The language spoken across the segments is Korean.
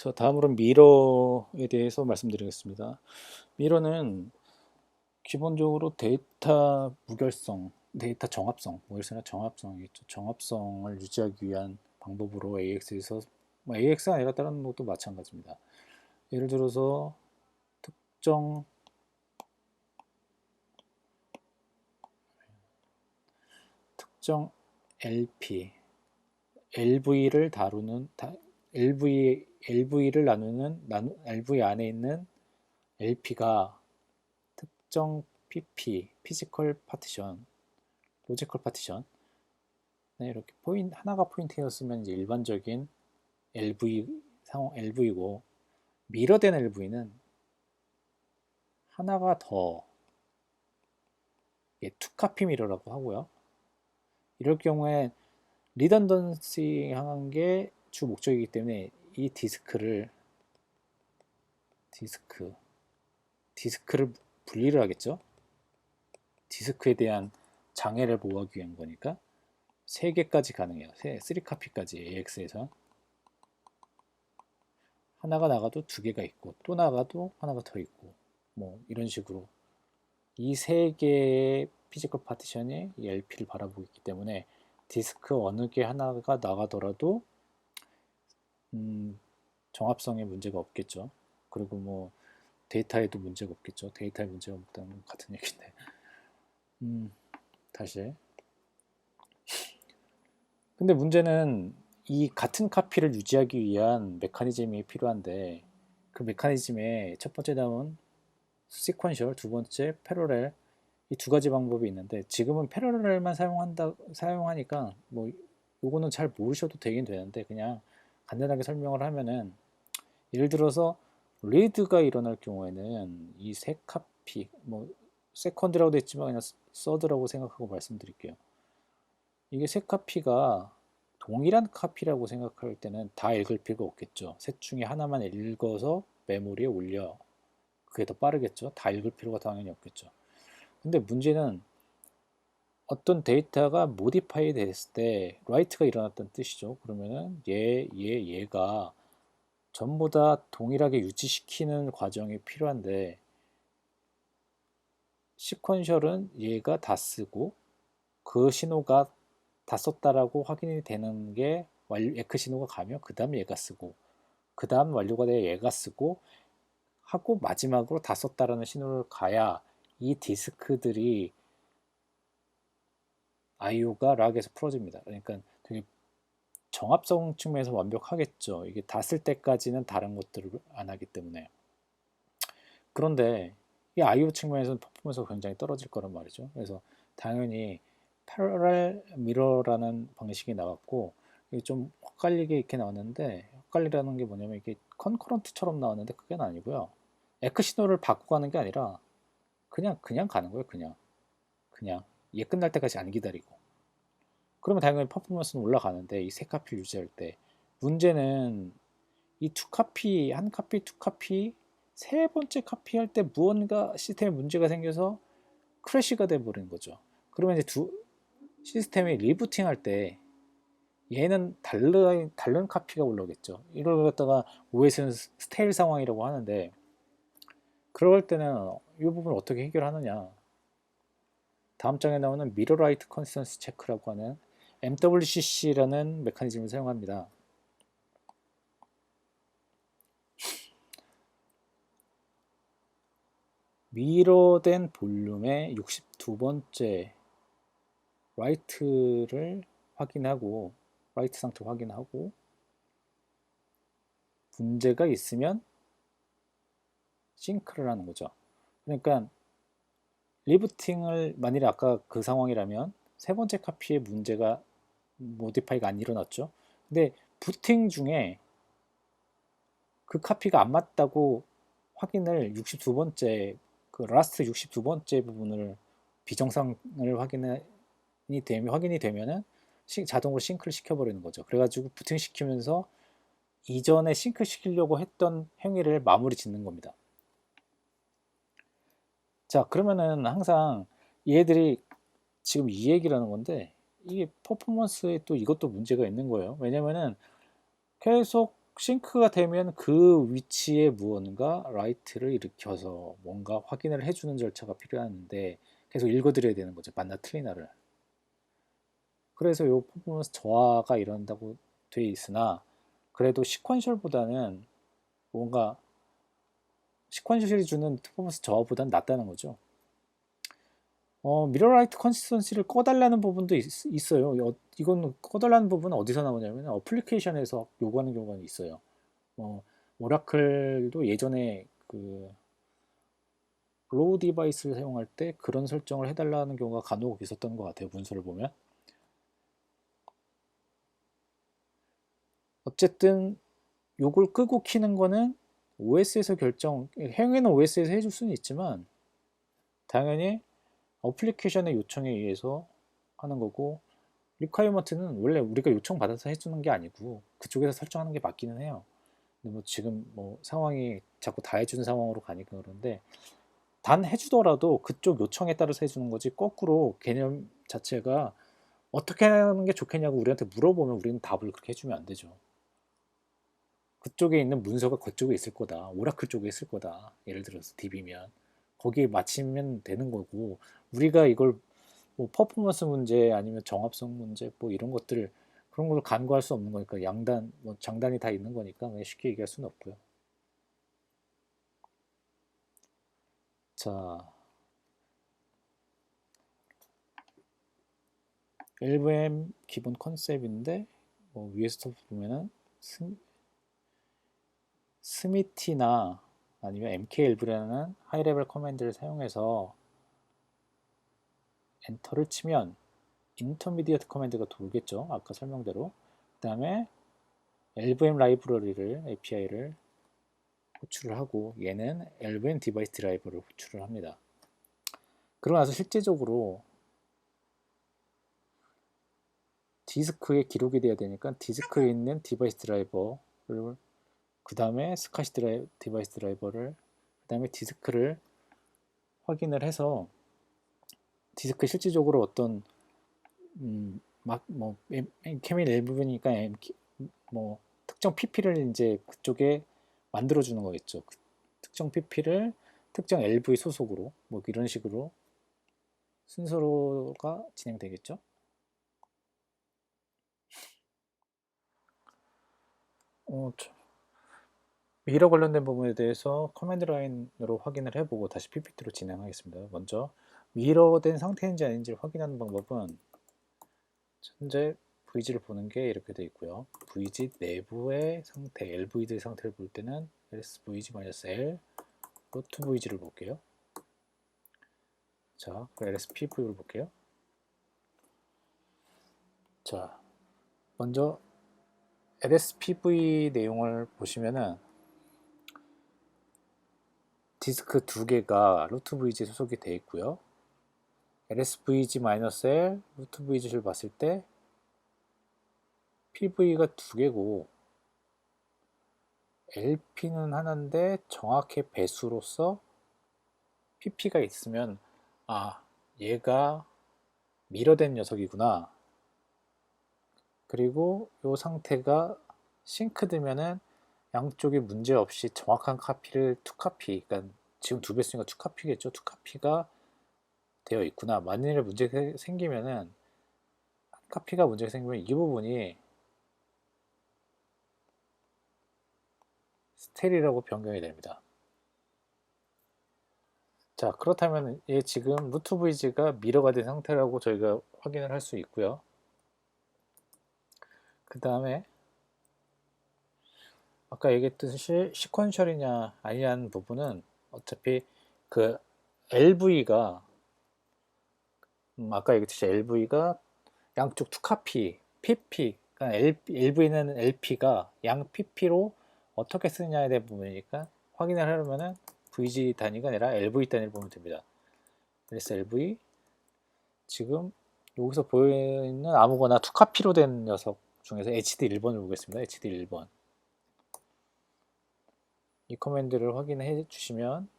자, 다음으로 미러에 대해서 말씀드리겠습니다. 미러는 기본적으로 데이터 무결성, 데이터 정합성, 무결성이나 정합성이겠죠. 정합성을 유지하기 위한 방법으로 AX에서, AX가 아니라 다른 것도 마찬가지입니다. 예를 들어서 특정 특정 LP, LV를 다루는 LV를 LV 안에 있는 LP가 특정 PP, 피지컬 파티션, 로지컬 파티션, 네, 이렇게 하나가 포인트였으면 이제 일반적인 LV고, 미러된 LV는 하나가 더, 투카피 미러라고 하고요. 이럴 경우에 리던던시 향한 게 주 목적이기 때문에 이 디스크를 분리를 하겠죠. 디스크에 대한 장애를 보호하기 위한 거니까 3개까지 가능해요. 3카피까지 AX에서 하나가 나가도 2개가 있고, 또 나가도 하나가 더 있고, 뭐 이런 식으로 이 3개의 피지컬 파티션이 이 LP를 바라보고 있기 때문에 디스크 어느 게 하나가 나가더라도 정합성에 문제가 없겠죠. 그리고 뭐 데이터에도 문제가 없겠죠. 데이터에 문제가 없다는 건 같은 얘기인데. 다시. 근데 문제는 이 같은 카피를 유지하기 위한 메커니즘이 필요한데, 그 메커니즘에 첫 번째 나온 시퀀셜, 두 번째 패러렐, 이 두 가지 방법이 있는데, 지금은 패러렐만 사용하니까 뭐 요거는 잘 모르셔도 되긴 되는데, 그냥 간단하게 설명을 하면은, 예를 들어서 리드가 일어날 경우에는 이 세 카피, 뭐 세컨드라고 돼 있지만 그냥 서드라고 생각하고 말씀드릴게요. 이게 세 카피가 동일한 카피라고 생각할 때는 다 읽을 필요가 없겠죠. 셋 중에 하나만 읽어서 메모리에 올려. 그게 더 빠르겠죠. 다 읽을 필요가 당연히 없겠죠. 근데 문제는 어떤 데이터가 모디파이 됐을 때 라이트가 일어났다는 뜻이죠. 그러면은 얘가 전부 다 동일하게 유지시키는 과정이 필요한데, 시퀀셜은 얘가 다 쓰고 그 신호가 다 썼다라고 확인이 되는 게 에크 신호가 가면 그 다음 얘가 쓰고, 그 다음 완료가 돼야 얘가 쓰고 하고 마지막으로 다 썼다라는 신호를 가야 이 디스크들이 IO가 락에서 풀어집니다. 그러니까 되게 정합성 측면에서 완벽하겠죠. 이게 다 쓸 때까지는 다른 것들을 안 하기 때문에. 그런데 이 IO 측면에서는 퍼포먼스가 굉장히 떨어질 거란 말이죠. 그래서 당연히 패러렐 미러라는 방식이 나왔고, 이게 좀 헷갈리게 이렇게 나왔는데, 헷갈리라는 게 뭐냐면 이게 컨커런트처럼 나왔는데 그게 아니고요. 에크 신호를 바꾸고 가는 게 아니라 그냥 가는 거예요. 그냥 얘 끝날 때까지 안 기다리고. 그러면 당연히 퍼포먼스는 올라가는데, 이 세 카피를 유지할 때 문제는 이 투 카피, 한 카피, 투 카피, 세 번째 카피 할 때 무언가 시스템에 문제가 생겨서 크래시가 돼 버리는 거죠. 그러면 이제 시스템이 리부팅 할 때 얘는 다른 카피가 올라오겠죠. 이걸 갖다가 OS는 스테일 상황이라고 하는데, 그럴 때는 이 부분을 어떻게 해결하느냐. 다음 장에 나오는 미러 라이트 컨시스턴시 체크라고 하는 MWCC라는 메커니즘을 사용합니다. 미러된 볼륨의 62번째 라이트를 확인하고, 라이트 상태 확인하고, 문제가 있으면 싱크를 하는 거죠. 그러니까 리부팅을 만일에 아까 그 상황이라면 세 번째 카피에 문제가 모디파이가 안 일어났죠. 근데 부팅 중에 그 카피가 안 맞다고 확인을 62번째 그 라스트 62번째 부분을 비정상을 확인이 되면은 자동으로 싱크를 시켜버리는 거죠. 그래가지고 부팅 시키면서 이전에 싱크 시키려고 했던 행위를 마무리 짓는 겁니다. 자, 그러면은 항상 얘들이 지금 이 얘기라는 건데, 이게 퍼포먼스에 또 이것도 문제가 있는 거예요. 왜냐면은 계속 싱크가 되면 그 위치에 무언가 라이트를 일으켜서 뭔가 확인을 해주는 절차가 필요한데 계속 읽어드려야 되는 거죠. 맞나 틀리나를. 그래서 이 퍼포먼스 저하가 일어난다고 돼 있으나 그래도 시퀀셜보다는 뭔가 시퀀셜이 주는 퍼포먼스 저하보다는 낫다는 거죠. 미러라이트 컨시스턴시를 꺼달라는 부분도 있어요. 이건 꺼달라는 부분은 어디서 나오냐면 어플리케이션에서 요구하는 경우가 있어요. 오라클도 예전에 그 로우 디바이스를 사용할 때 그런 설정을 해달라는 경우가 간혹 있었던 것 같아요. 문서를 보면. 어쨌든 요걸 끄고 키는 거는 OS에서 해외는 OS에서 해줄 수는 있지만 당연히 어플리케이션의 요청에 의해서 하는 거고 리콰이어먼트는 원래 우리가 요청받아서 해주는 게 아니고 그쪽에서 설정하는 게 맞기는 해요. 근데 뭐 지금 뭐 상황이 자꾸 다 해주는 상황으로 가니까 그런데 단 해주더라도 그쪽 요청에 따라서 해주는 거지 거꾸로 개념 자체가 어떻게 하는 게 좋겠냐고 우리한테 물어보면 우리는 답을 그렇게 해주면 안 되죠. 그쪽에 있는 문서가 그쪽에 있을 거다. 오라클 쪽에 있을 거다. 예를 들어서 DB면 거기에 맞추면 되는 거고 우리가 이걸 뭐 퍼포먼스 문제 아니면 정합성 문제 뭐 이런 것들 그런 걸 간과할 수 없는 거니까 양단 뭐 장단이 다 있는 거니까 그냥 쉽게 얘기할 수는 없고요. 자, LVM 기본 컨셉인데 뭐 위에서 보면은 스미티나 아니면 mklv라는 하이레벨 커맨드를 사용해서 엔터를 치면 인터미디어트 커맨드가 돌겠죠. 아까 설명대로. 그 다음에 LVM 라이브러리를 API를 호출을 하고 얘는 LVM 디바이스 드라이버를 호출을 합니다. 그러고 나서 실제적으로 디스크에 기록이 돼야 되니까 디스크에 있는 디바이스 드라이버를 그 다음에 스카시 디바이스 드라이버를 그 다음에 디스크를 확인을 해서 디스크 실질적으로 어떤 막뭐 케밀 일부분이니까 뭐 특정 PP를 이제 그쪽에 만들어 주는 거겠죠. 그 특정 PP를 특정 LV 소속으로 뭐 이런 식으로 순서가 진행되겠죠. 미러 관련된 부분에 대해서 커맨드 라인으로 확인을 해보고 다시 PPT로 진행하겠습니다. 먼저 미러된 상태인지 아닌지를 확인하는 방법은 현재 VG를 보는 게 이렇게 되어 있고요. VG 내부의 상태, LVD 상태를 볼 때는 LSVG-L, 루트 VG를 볼게요. 자, LSPV를 볼게요. 자, 먼저 LSPV 내용을 보시면은 디스크 두 개가 루트 VG 소속이 되어 있고요. LSVG-L, 루트 VG를 봤을 때 PV가 두 개고 LP는 하나인데 정확히 배수로서 PP가 있으면 얘가 미러된 녀석이구나. 그리고 이 상태가 싱크되면은 양쪽에 문제 없이 정확한 카피를 투카피, 그러니까 지금 두 배 쓰니까 투카피겠죠. 투카피가 되어 있구나. 만일에 문제가 생기면은 카피가 문제가 생기면 이 부분이 스텔이라고 변경이 됩니다. 자, 그렇다면 얘 지금 루트 VG가 미러가 된 상태라고 저희가 확인을 할 수 있고요. 그 다음에 아까 얘기했듯이 시퀀셜이냐 아니냐는 부분은 어차피 그 LV가 아까 얘기했듯이 LV가 양쪽 투카피 PP 그러니까 LV는 LP가 양 PP로 어떻게 쓰느냐에 대한 부분이니까 확인을 하려면은 VG 단위가 아니라 LV 단위를 보면 됩니다. 그래서 LV 지금 여기서 보이는 아무거나 투카피로 된 녀석 중에서 HD 1번을 보겠습니다. HD 1번 이 커맨드를 확인해 주시면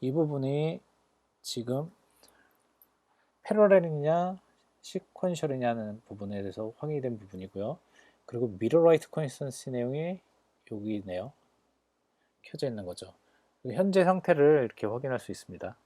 이 부분이 지금 패러렐이냐 시퀀셜이냐는 부분에 대해서 확인이 된 부분이고요. 그리고 미러 라이트 컨시스턴시 내용이 여기 있네요. 켜져 있는 거죠. 현재 상태를 이렇게 확인할 수 있습니다.